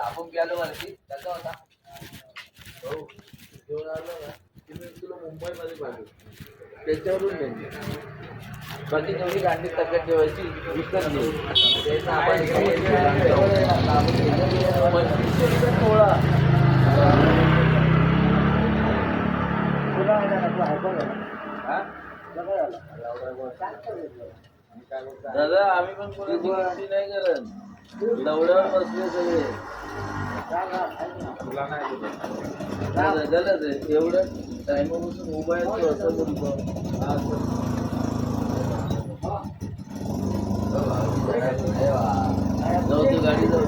आपण प्यालो वरती त्याचा होता हो घेऊन आलो ना तुम्ही तुला मुंबईमध्ये पाहिजे त्याच्यावरून नाही बाकी तेवढी गांडी तब्येत ठेवायची विकत घेऊ आपण थोडा दादा आम्ही पण कोणाची गिफ्टी नाही करत दौड्यावर बसले सगळे झालं ते एवढं टायमापासून मोबाईल असं बोलतो जाऊ तू गाडी जाऊ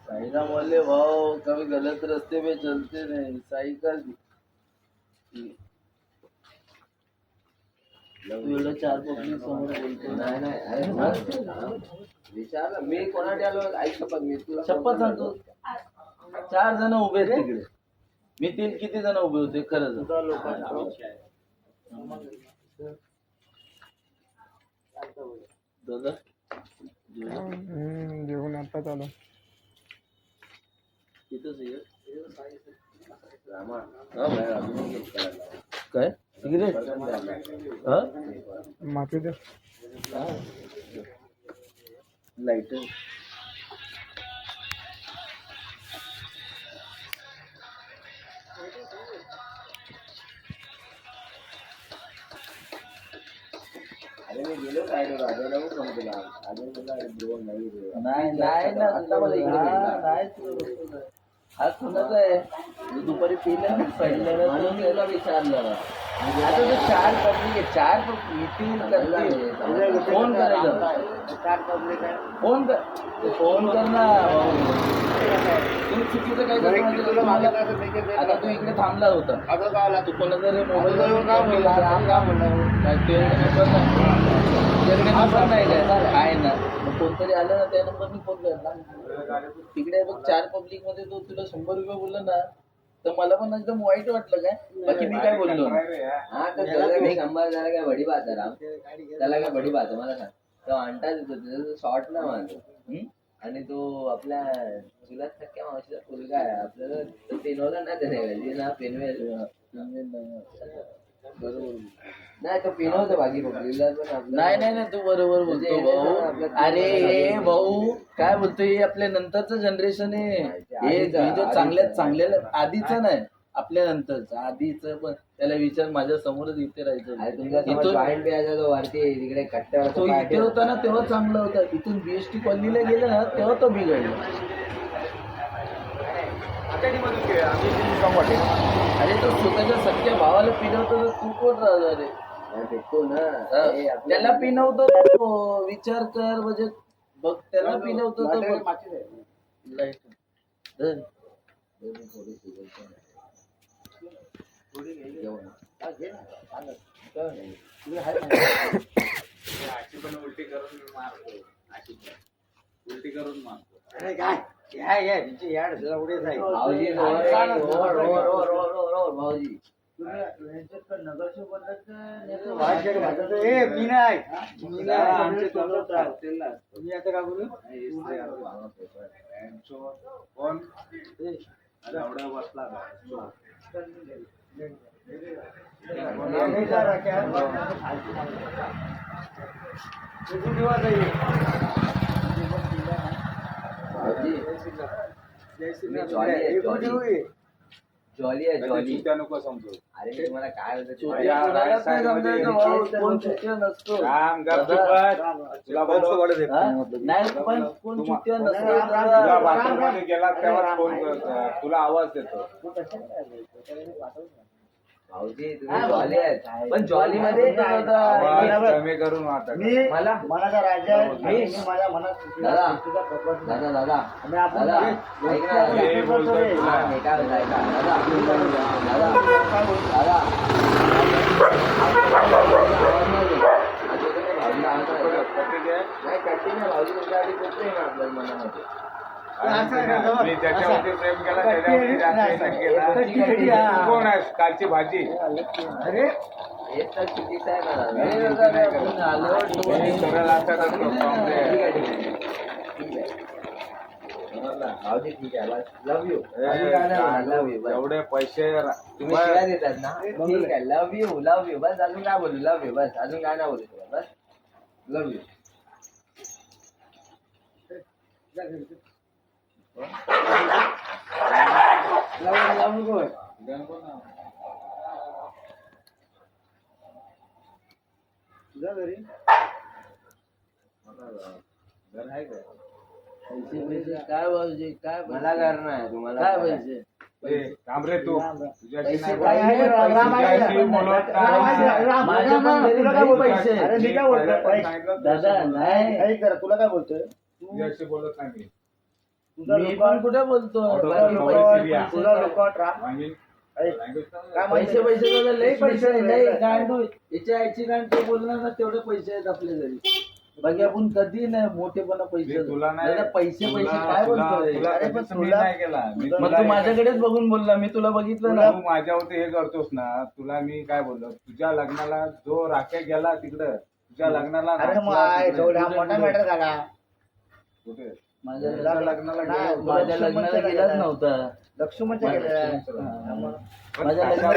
साईना बोले भाव कभी गलत रास्ते पे चलते नहीं साइकिल एवढं चार पब्लिक समोर बोलतो नाही अरे विचार मी कोणाकडे आलो आई शपथ मी तुला शपथ सांगतो 4 जण उभे आहेत तिकडे मी किती जण उभे होते खरंच दादा जेवण आता चालू काय सिगरेट माफी दे लाइटर अरे मी गेलो काय राजाला सांगतो ना नाही ना आता मला इकडे नाही हा कोणाचा आहे दुपारी पिलं ना पहिल्या म्हणून याला विचारलं आता तो 4 पब्लिक आहे 4 मीटिंग करते फोन करायचं 4 पब्लिक आहे फोन कर ना तू चुकीचं काय करतो आता तू इकडे थांबला होता तू कोणाचा मोबाईल नंबर नाही काय ना कोणतरी आलं ना त्या नंबरनी फोन करणार तिकडे बघ 4 पब्लिक मध्ये तो तुला 100 रुपये बोलला ना तर मला पण एकदम वाईट वाटलं काय बाकी मी काय बोललो हा तर मी 100 झाला काय बडी बात आहे राम त्याला काय बडी बात आहे मला सांग तो अंटा देतो शॉर्ट ना माझं आणि तो आपल्या चुलात सख्या मावशीचा मुलगा आहे आपल्याला पेनवला ना त्याने ना पेनवेल बरोबर नाही तो पिनवतो बाकी पब्लिकला पण नाही तू बरोबर बोलतो भाऊ अरे हे भाऊ काय बोलतो हे आपल्या नंतरचं जनरेशन आहे हे जो चांगल्या आधीच नाही आपल्या नंतरचं आधीच पण त्याला विचार माझ्या समोरच इथे राहायचं वरती तिकडे कट्ट्यावर तो इथे होता ना तेव्हा चांगलं होतं इथून बीएसटी कॉलनीला गेलं ना तेव्हा तो बिघडला अरे तो स्वतःच्या सख्या भावाला पिनवतो तर तू कोण राहणार रे भेटतो ना त्याला पिनवतो तो विचार कर म्हणजे बघ त्याला पिनवतो तो उलटी करून मारतो अरे काय भाऊजी तुम्ही आता का बोलू कोण एवढा बसला जॉली आहे जॉली नको समजू अरे तुम्हाला काय होतं नाही पण कोण चुत्या नसतो गेला तेव्हा फोन तुला आवाज देतो भाऊजी तुम्ही जॉली आहेत पण जॉली मध्ये कमी करून मला मनाचा राजा मी माझ्या मनात दादा दादा दादा दादा ऐक ना काय दादा दादा नाही कठीण आहे भाऊजी तुमच्या आधी खूप प्रेम आहे आपल्या मनामध्ये मी त्याच्यावरती प्रेम केला त्याच्यावरती जास्त हे केला. तू कोण आहेस कालची भाजी अरे हे तर चुकीचं आहे ना दादा. आपण आल्यावर डोळे- हे सरळ असं करतो ठीक कॉम्प्लेट. आहे, ठीक आहे. ठीक आहे. समजला? भाऊजी ठीक आहे बस. Love you. लव्ह यू बस. एवढे पैसे तुम्ही शिव्या देतात ना ठीक आहे. लव्ह यू बस. अजून काय बोलू? लव्ह यू बस. अजून काय नाही बोलू तुला बस. Love you. तुझ्या घरी घर आहे का? पैसे काय भाऊजी काय मला करणार आहे तुम्हाला काय पैसे ए, थांब रे तू तुझ्याशी पैसे नाही काय बोलत. आहे? राम आहे. तुझ्याशी बोलत नाही. माझ्या पण घरी तुला काय नाही बोलतोय? पैसे. अरे मी काय बोलतोय? पहिलं सांगितलं दादा तुझ्याशी नाही ऐक जरा, तुला काय बोलतोय? तुझ्याशी बोलत नाही मी. तुझा मी लोकांत- पण कुठे बोलतो ऑटो- तुझा ऑटो- लोकांत- सिरिया. तुझा लोकांत राग- वांगी- ऐक, language काय पैसे माहिती? पैसे लई पैसे नाही गांडू याच्या आईची गांड ते बोलणार ना तेवढे पैसे आहेत आपल्या घरी बाकी आपण कधी नाही मोठेपणा पैसे मी तुला नाही दादा, पैसे तुला- काय तुला- बोलतोय तुला अरे पण कधीच मी तुला- नाही केला मी तुला- मग तुला- तू माझ्याकडेच बघून बोलला मी तुला बघितलं ना तू माझ्यावरती हे करतोस ना तुला मी काय बोललो तुझ्या लग्नाला जो राख्या गेला तिकडं तुझ्या लग्नाला अरे नाचला माय तिकडे. तेवढा मोठा मॅटर झाला. कुठे माझ्या तुझ्या लग्नाला नाही, गेलो. माझ्या लग्नाला गेलाच नव्हता लक्ष्मणच्या गेलेला आहे. माझ्या लग्नाला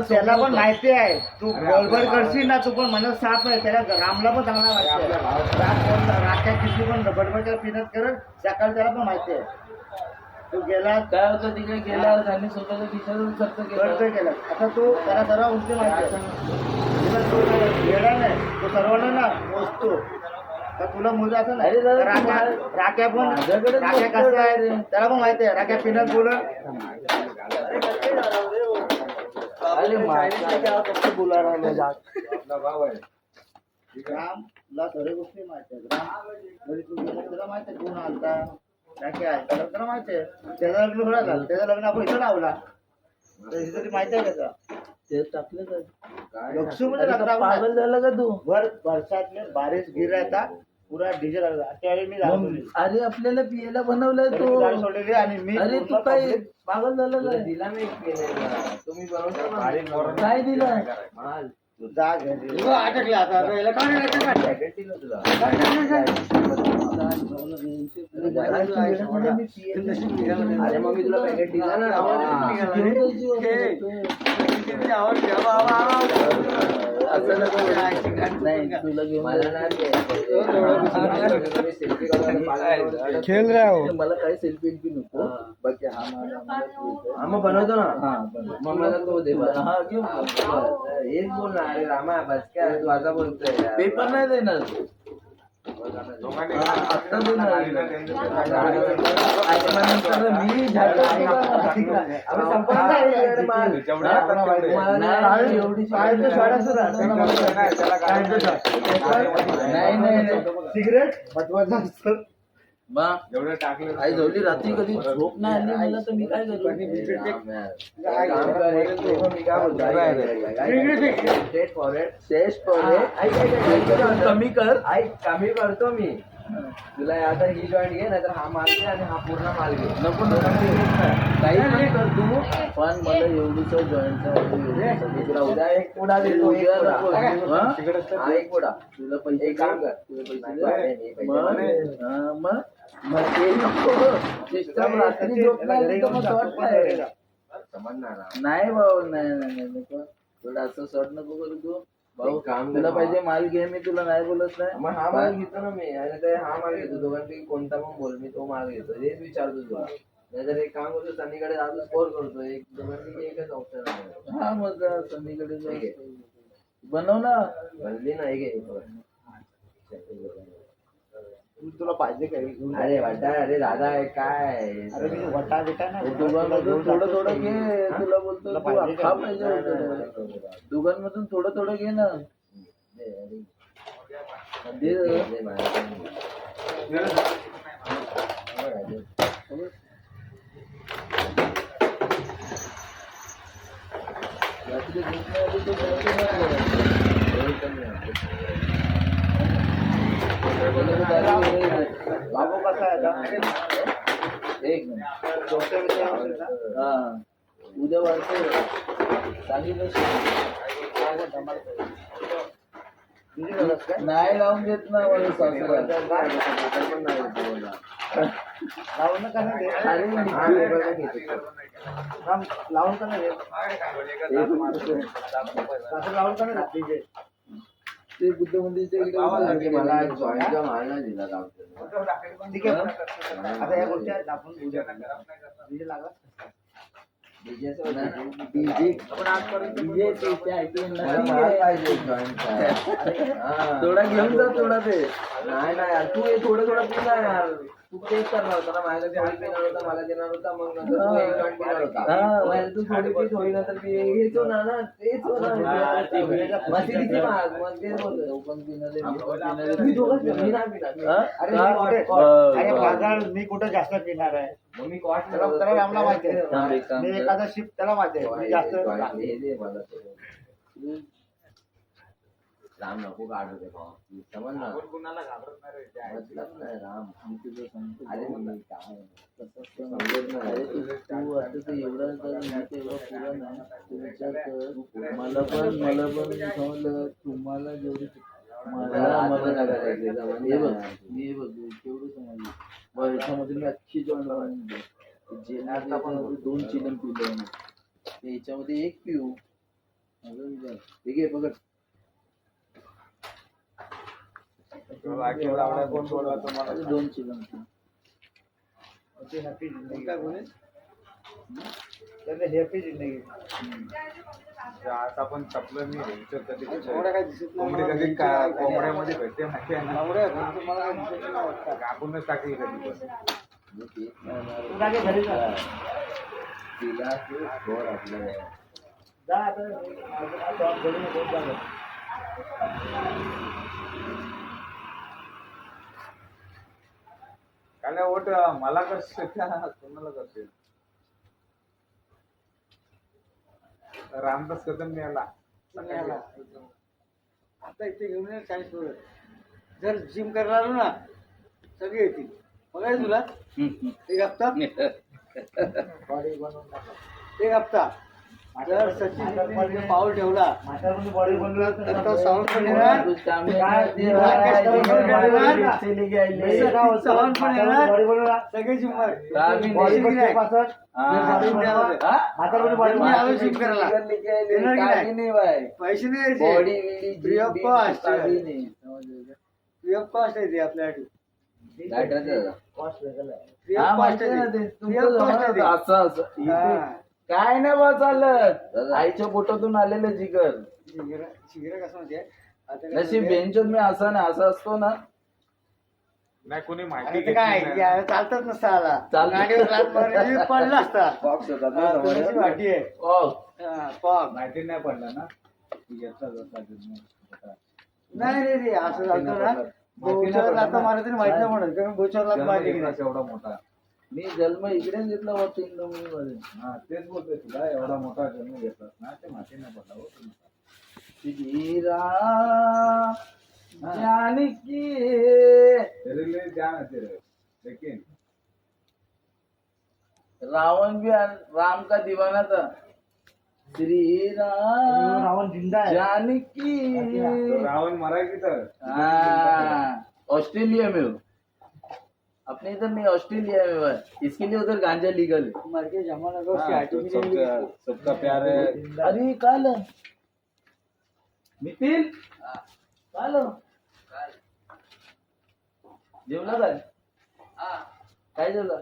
त्याला पण माहिती आहे तू अरे बरोबर आपल्या करशील ना तू पण मनस साफ आहे त्याला रामला पण चांगला माहिती आपल्या आहे राख्या किती पण बडबडच्या पिनत करत सकाळी त्याला पण माहिती आहे तू गेला काय होतं तिकडे गेला त्यांनी स्वतःच्या खिशातून खर्च खर्च केला केला आता तू त्याला सर्व गोष्टी माहिती आहे तुला तो वेडा नाही तो सर्वांना ना मोजतो तर तुला मोजा असं नाही अरे दादा, राख्या पण माझ्याकडेच राख्या मोजतो कसं आहे रे. त्याला पण माहिती आहे राख्या पिनत बोलत अरे बोला आपला भाव आहे ठीक आहे रामला सर्व गोष्टी माहिती आहेत राम घरी तू गेला त्याला माहिती आहे कोण आलता काय काय आहे त्याला त्याला माहिती आहे त्याचं लग्न थोडा झालं त्याचं लग्न आपण इथं लावला तर हिची तरी माहिती आहे त्याचा ते टाकलं का? काय लक्ष्मण लग्न पागल झाला का तू भर बरसात में बारिश गिर रहा था पूरा डीजे लगा त्यावेळी मी गाडी सोडली. अरे आपल्याला पियाला बनवलंय तरी मी गाडी तो सोडलेली आणि मी अरे तू पूर्ण काय public- पागल झालं काय दिला मी तुम्ही बारीक पोरांना काय दिलं माल तू जा घरी. उगा अटकला आता आता याला काय नाही अटकला? पॅकेट दिलं तुला अरे मग मी तुला पॅकेट दिला ना नाही तुला घेऊन मला नाही सेल्फी खेळ रहा हो. मला काही सेल्फी बी नको बाकी हा हा मग बनवतो ना हा मग मला तो दे बस. हा घेऊन हेच बोल ना अरे रामा बस काय तू आता बोलतोय यार. पेपर नाही देणार दोघांनी आत्ता देणार अरे ऐकल्यानंतर मी झाडलं संपला नाही यार माल. जेवढे असतात तेवढे. नाही एवढी काय ते शाळा सुद्धा त्याला माहिती आहे. नाही, त्याला गाडी- नाही नाही सिगरेट महत्वाचं असतं मग जेवढे टाकले आई झोपली रात्री कधी झोप नाही आली मला तर मी काय करू काम कर एक तू. मी काय बोलतो स्ट्रेट फॉरवर्ड टेस्ट कमी कर ऐक कमी करतो मी तुला आता ही जॉईंट घे नाहीतर हा माल घे आणि हा पूर्ण माल घे नको नको काही पण कर तू पण मला एवढीच जॉईंटचा मी तुला उद्या एक पुडा देतो एक पुडा. तिकडे हा एक पुडा तुला पैसे एक काम कर तुला पैसे नाही, दे. नाही, मग मग ते नको सिस्टम रात्री झोप नाही आली तर मग शॉर्ट काय समजणार ना. नाही भाऊ नाही नाही नाही नको थोडं असं शॉर्ट नको करू तू भाऊ एक काम तुला कर. पाहिजे माल घे मी तुला नाही बोलत नाही मग हा माल घेतो ना मी आणि ते हा माल घेतो दोघांपैकी कोणता पण बोल मी तो माल घेतो हेच विचारतो तुला नाहीतर एक काम करतो सनीकडे जातो स्कोर करतो एक दोघांपैकी एकच ऑप्शन आहे हा मग सनीकडे जाऊ. बनव ना बनली नाही घे तुला पाहिजे काय घेऊन जा. अरे वाटा अरे दादा हे काय अरे मी वटा बिटा ना दोघांमधून थोडं थोडं घे तुला बोलतो तुला तू पाहिजे अख्खा का? पाहिजे होतं. दोघांमधून थोडं थोडं घे ना दे रात्री झोप नाही आली तर बोलतो नाही. बाबू कसा आहे आता? एक मिनिट डोक्या विषयावर असेल ना? हा उद्या वाटतं सांगितलं तुझी गरज काय? नाही लावून देत ना मला सासूबाई. लावून का नाही देत? अरे राम, लावून का नाही देत? सासू लावून का नाही देत DJ? ते बुद्ध मंदिरच्या इकडे मला जॉईनचा मारला दिला गावचं. ठीक आहे. आता या गोष्टी आहेत, आपण उद्या DJ लागला. डीजे मला मार पाहिजे जॉईनचा. थोडा घेऊन जा थोडा ते. नाही नाही यार, तू हे थोडं थोडं पिला यार. तू तेच करणार होता ना, माझ्या थोडी पिणार होता, मला देणार होता, मग नंतर तू एक जॉईंट पिणार होता. मग तू थोडी पी, थोडी नंतर पी, हेच होणार ना, तेच होणार. मशिदीची माग, मग तेच बोलतो. तुम्ही दोघंच पिणार, मी नाही पिणार. अरे मी कुठे जास्त पिणार आहे? मग मी कॉस्ट त्याला रामला माहिती आहे. मी एखादा शिफ्ट त्याला माहिती आहे. मी जास्त राम नको काढू दे भाऊ. समज ना. कुणाला घाबरत नाही रे. मतलब नाही राम. मी तुझं सांगतो. अरे मग काय अरे तू आता ते एवढं कर, मी ते एवढं पुरं नाही. तू विचार कर, मला पण समजलं तुम्हाला जेवढी मला हे बघ मी हे बघ केवढं समजलं. मग ह्याच्यामध्ये मी अख्खी जॉईन लावून जेलमध्ये पण 2 चिलम पिलं याच्यामध्ये 1 पिऊ. ठीक आहे बघ. कोण बोलवा तुम्हाला? 2 चिलम हॅपी जिंदगी काय बोले? त्याला हॅपी जिंदगी. आता पण टपलं नाही रे. इथं कधी कोंबडी कधी कोंबड्यामध्ये भेटते माहिती आहे ना. कापूनच टाकली कधी पण. तू जागे घरी जा. तिला घोर आपलं जा आता घरी नको जा. काय वोट मला करशील का कोणाला करशील? रामदास कदम मिळाला. आता इथे घेऊन ये 40 वर. जर जिम करायला आलो ना सगळे येतील. बघायचं तुला एक हप्ता एक हप्ता जर सचिन पाऊल ठेवला बॉडी बनवला तर साऊंड पण येणार. साऊंड पण येणार. सगळे जिम पैसे नाही free of cost. Free of cost आहे ते आपल्यासाठी. काय नाही बा चालत. आईच्या पोटातून आलेलं जिगर. शिगरा कसं माहितीये नशीब बेंचवर मी असा ना असा असतो ना. नाही कोणी माहिती अरे ते काय चालतच नसता आला चालतं. गाडीवर पडला असता. बॉक्स होता तुझी वाटी आहे पॉक. माहिती नाही पडला ना. नाही रे रे असं झालं ना. गोचावर लाथा मारत माहित नाही म्हणत कारण गोचावर लाथ मारली एवढा मोठा. मी जन्म इकडेच घेतला होता इंडोमीमध्ये. हा तेच बोलतोय तुला. एवढा मोठा जन्म घेतलास ना ते माहिती नाही पडला हो तुला. श्रीराम जानकी तेरे लिए जान है तेरे लेकिन रावण भी राम का दीवाना था. श्री राम रावण जिंदा है. जानकी तो रावण मरा की तर ऑस्ट्रेलिया में हो. अपने इधर नहीं ऑस्ट्रेलिया में हुआ है. इसके लिए उधर गांजा लीगल है. मर के जमाना को हाँ, तो सबका प्यार है. अरे काल नितीन काल जेवला काय जेवला?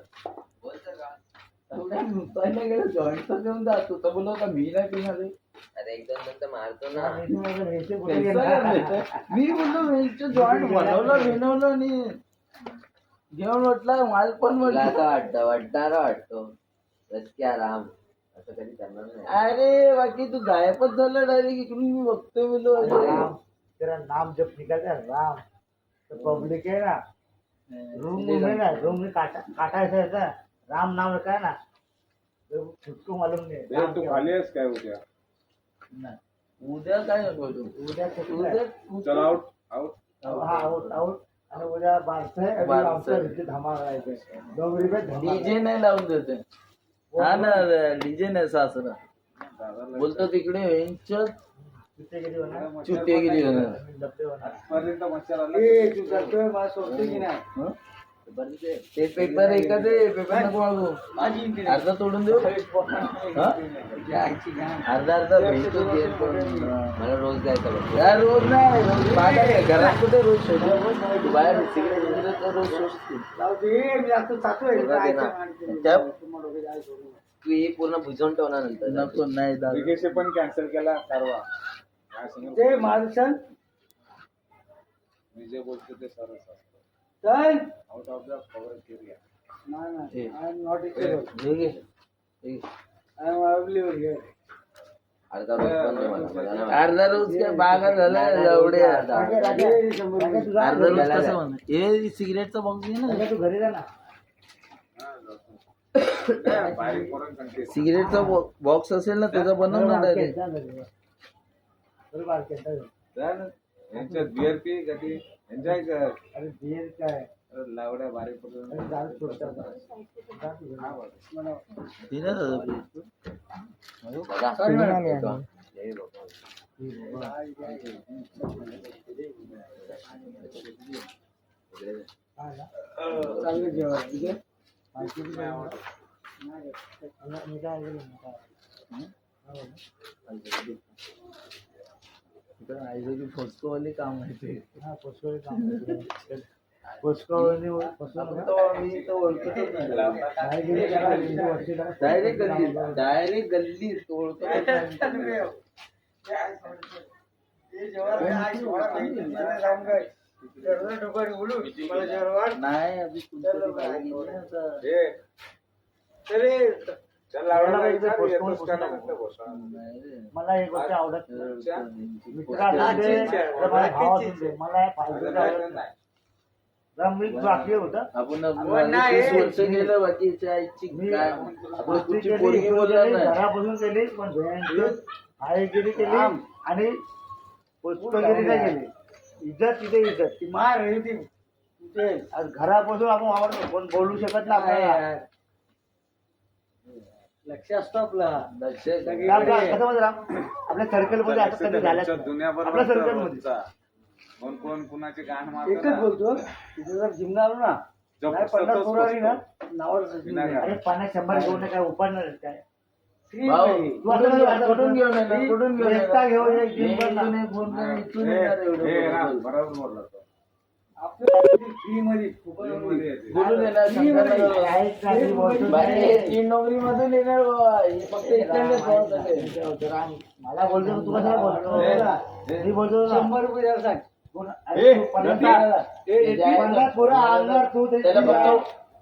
पहिला गेलं जॉईंट तर घेऊन जातो तर बोललो का मी नाही पिणार. अरे एकदम नंतर मारतो ना. मी बोललो वेलचं जॉईंट बनवलं आणि घेऊन वाटला माल पण तुला म्हटलं. असं वाटतो बस क्या राम असं कधी करणार नाही. अरे बाकी तू गायबच झाला डायरेक्ट इकडून. मी बघतोय बोललो राम तेरा नाम जब निकलता है राम तो पब्लिक है ना रूम में ना रूम में काटा ऐसा रहता है. राम नाम रखा है ना तो खुदको मालूम नहीं. तू खाली आहेस काय उद्या? उद्या काय नको तू. उद्या उद्या चल आउट आउट हाँ आउट आउट आणि उद्या बारसं आहे आणि बारसं. आमचं इथे धमाल आहे. डोंगरी पे धमाल आहे. डीजे नाही लावून देते हा ना डीजे नाही सासरा बोलतो तिकडे यांच्यात तिथे किती होणार? चुतेगिरी होणार डबे होणार. आजपर्यंत मच्छर आला. ए, तू करतोय मला सोडते की नाही? हं? ते पेपर एखादे पेपर नको मागू अर्धा तोडून देऊ हं? अर्धा भेटतो ते पण, मला रोज द्यायचा बघ. यार रोज नाही रोज बाहेर आहे. घरात कुठे रोज शोधू बाहेर सिगरेट बिगरेट तर रोज शोधते जाऊ दे, मी आता चालतोय. त्या तू हे पूर्ण भुजवून ठेवणार नंतर नको नाही दादा विकेशे पण कॅन्सल केला कारवा. काय सांगू? ते मार्शन मी जे बोलतो ते सरळ असतं. चल. Out of the cover area. नाही, नाही. ए. I am not equal. हे घे. हे घे. I am available here. अर्धा रोज पण नाही मला. मला नाही अर्धा रोज काय बागा झाला एवढे अर्धा रागे, रागे, तू जा. रोज कसं म्हणा हे सिगरेटचा बॉक्स घे ना रागे, तू घरी जा ना. काय बारीक करून सांगते. सिगरेटचा बॉक्स असेल ना त्याचा बनव ना डायरेक्ट जा घरी जा. बरं, बारकेत जा घरी. जा ना. यांच्यात बिअर पी कधी एन्जॉय कर. अरे बियर काय? अरे लावड्या बारीक करून. अरे जा तू जा. जा तू घरी. हा बरं. मला- ते नाही दादा please. बघा. Sorry, madam. हे बघ. हा ना? चाललं जेवायला. ठीक आहे? माहिती बी नाही. मी काय ऐकलं नाही. काय? इकडं आईचं की फोटोवाले काम आहे ते हा, पोचकवली काम करते. पोचकवली पोचकवली का? मी तर ओळखतच नाही नाही गेली त्याला 20 वर्षे झाली. डायरेक्ट गल्ली ओळखतच नाही. नाही अभी तुमचं ते काही नाही आता. चल लावड्या मला विचार, इथे येतोस का पोस्ट- नाही म्हणतो बोसा. नाही रे. मला एक गोष्ट आवडत अच्छा. मित्र असू दे, तर मला भाव असू दे, मला फालतूचं आवडत नाही. जरा मी बाकी होतं. आपण 20 वर्ष गेलं बाकीच्या आईची काय आपलं गोष्टी कुठची केली, पोरगी बोलणार केली, नाही घरापासून केली, पण आईगिरी केली आणि पुष्पगिरी नाही केली. इज्जत तिथे इज्जत ती मार हे ती ते आज घरापासून आपण आवडतो कोण बोलू शकत नाही आपल्याला. लक्ष असतो आपला लक्ष कसं माहिती राम? आपल्या सर्कल मध्ये असं कधी झालं तुमच्या दुनियाभर आपल्या सर्कल मध्ये रोजचा. कोण कोण कुणाची गाण एकच मारतो बोलतो तिथे जर जिमला आलो ना जप नाही 50 सतत पोरं आली ना बसतो. नावावर विनाकारण. अरे 50-100 घेऊन काय उपाडणार आहेत काय? भाऊ, तू आता कुठून घेऊन येणार? कुठून घेऊन येणार? एकटा घेऊन ये, मी जिम कर ना. इथून एक फोन करून इथून हे- येणार एवढं हे बोलून. राम, बरोबर बोलला तो. फ्री मध्ये फ्रीमध्ये येते. बोलून येणार फ्री मध्ये. शंकरनगर. आहेत का? ती बोलतो बाकी नाही. हे 3 नोकरी मधून येणार बाबा हे फक्त इथल्याच बोलत असेल. मला बोलतो तू कशाला बोलतो हे- मी बोलतो ना. 100 रुपये द्यायला सांग. हे, तू 50 हे 50 पोरं आणणार तू ते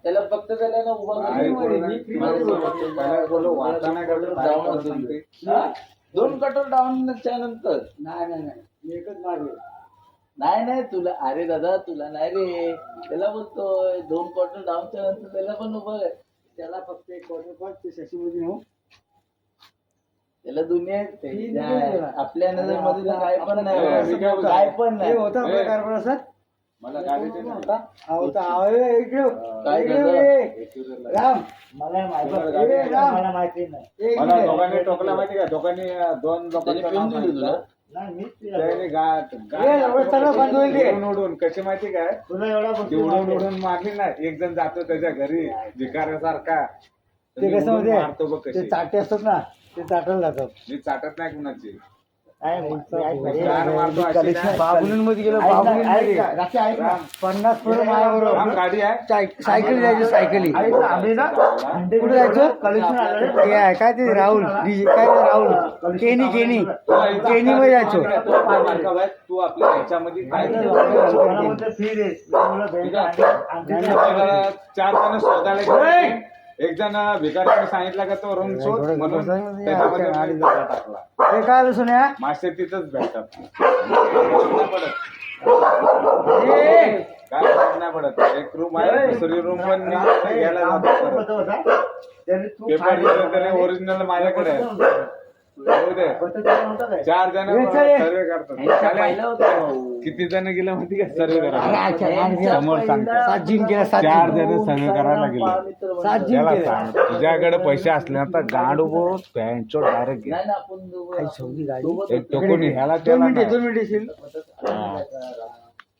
त्याला फक्त त्याला ना उभा काय करून बोलला? मी free मध्ये बोलतो. त्याला बोललो, वाटाणा काढून डाऊन काय होतो सांगते? हा? 2 कटोर डाऊनच्या नंतर नाही नाही नाही मी एकच मारले. नाही तुला अरे दादा तुला नाही रे त्याला बोलतोय 2 कटोर डाऊनच्या नंतर त्याला पण उभं आहे. त्याला फक्त एक क्वार्टर पण ते शशीमध्ये नेऊ. त्याला दुनिया ही नाही. आपल्या नजर मध्ये काय पण नाही हे, मी काय बोलतो? काय पण हे नाही होता आपला कारभार असा मला गाडीचे नाही. होता इकडे काय इकडे झालं? ये. एकविरेला. राम मला माहिती ए, राम. मला माहिती नाही एक मला मिनिट. दोघांनी टोकला माहिती का दोघांनी 2 त्याने लोकांचं पिऊन नाव दिली सांगितलं. तुला नाही मीच त्याने एवढं सर्व बंद होईल ते. उडून कशी माहिती काय तुला एवढा ती गोष्टी उडून माहिती आहे. उडून मारली ना एक जण जातो त्याच्या घरी भिकाऱ्यासारखा ते कसं उडून माहिती मारतो बघ ते कशी चाटे असतात ना ते चाटायला जातात मी चाटत नाही कुणाची काय गार मारतो अशी नाही. बाबुलीन मध्ये गेलो राम. 50 पोरं माझ्याबरोबर राम गाडी आहे सायकल जायची सायकली आम्ही ना कुठे जायचो कलेक्शन ते आहे काय ते राहुल काय ते राहुल केनी मध्ये जायचो तू आपल्या ह्याच्यामध्ये काय आपल्याला 4 जण शोधायला गेले. एक जण भिकाऱ्याने सांगितलं का तो रूम शोध म्हणून त्याच्यामध्ये मी जाळा टाकला. हे काय सुन्या मासे तिथंच भेटतात नाही पडत. काय फरक नाही पडत. एक रूम आहे दुसरी रूम पण मी घ्यायला जातो परत. पेपर त्याने ओरिजिनल माझ्याकडे आहे. जाऊ दे. नव्हता काय 4 जण हे चल, हे. सर्वे करतात. यांचा पहिला होता भाऊ. किती जण गेले माहिती का सर्वे करायला? यांचा समोर सांगतो. पहिला 7 जिम केला 7 4 जण सर्वे करायला गेले. सात जिम त्याला केले. सांग तुझ्याकडे पैसे असले ना तर गांडू बोल पॅन्टो डायरेक्ट घे. नाही ना आपण दोघं सोबत एक टोकून ह्याला 2 त्याला मिनिटे नाही. 2 मिनिटे येशील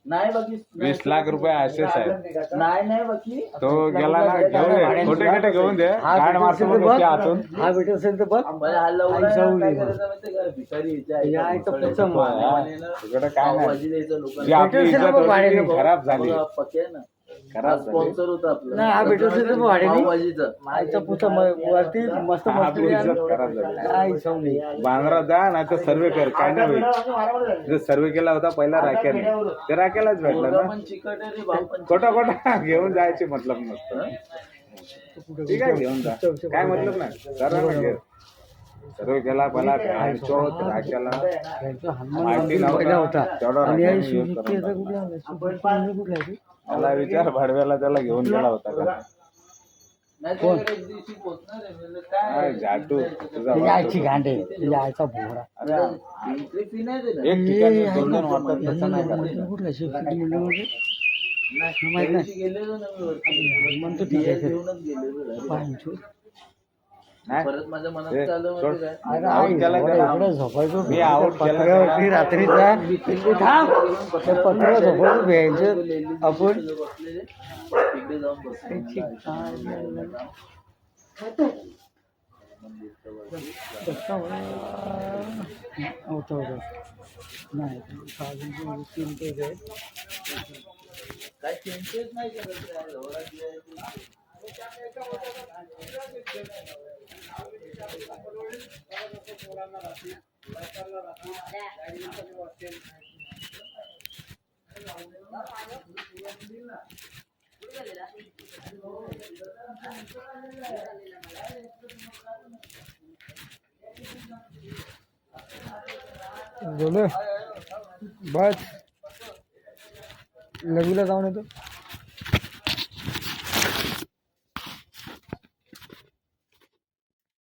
नाही बाकी 20 लाख रुपये असेच आहेत. नाही बाकी तो गेला ना घेऊन दे खोटे खोटे घेऊन दे गाड मारतो मग त्याच्या हातून. हा भेटत असेल तर बघ मला हा लवडा आई जाऊ काय दे. करायचं माहितीये का? भिकारी याच्या या आईचा इथं पुतळा पुढचं आहे. मार. आणि ना तुझ्याकडे काय नाही पावभाजी द्यायचं लोकांना. जी आपली भेटेल इज्जत सर मग भाड्याने. होती ती खराब झाली. आपला पक्या आहे ना खराब झाली. स्पॉन्सर होता आपला नाही, हा भेटेल सर मग भाड्याने. पावभाजीचा आईचा पुढचा वरती मस्त आपली इज्जत खराब झाली. आई सवली बांद्रा जा नाही तर सर्वे कर काय नाही होईल. जो सर्वे केला होता पहिला राख्याने ते राख्यालाच भेटला पोरगा ना. पण चिकट आहे रे भाऊ पण खोटा खोटा घेऊन जायचे मतलब नसतं. ठीक आहे घेऊन जा काय मतलब नाही करा ना घे. सर्वे केला पहिला पॅन्टो राख्याला माहिती नव्हता तेवढा राख्याने use करून टाकला. मला विचार भाडव्याला त्याला घेऊन गेला होता का नाही त्याच्याकडे एक दिवशी पोचणार आहे म्हणजे काय जाटू तुझा आईची गांडे तुझ्या आईचा भोवरा एंट्री फी नाही देणार एक ठिकाणी 2 वाटतात तसं नाही करायचं. कुठला शिफ्ट म्हणजे त्या दिवशी गेलेलो ना मी वरती. म्हणतो ठीक आहे घेऊनच गेलेलो direct. नाही परत माझ्या मनात ए, चाललं सोड. माहिती काय आऊट केला त्याला. इकडे झोपायचो मी आऊट केला पत्र्यावरती त्याला. रात्रीचा थांब त्या पत्र्यावर झोपायचो भ्यायचं आपण बसलेले तिकडे जाऊन बसले होतं होतं नाही काय चेंजेस नाही करत आहे. एवढा दिवस बोल बस लघुला जाऊन येतो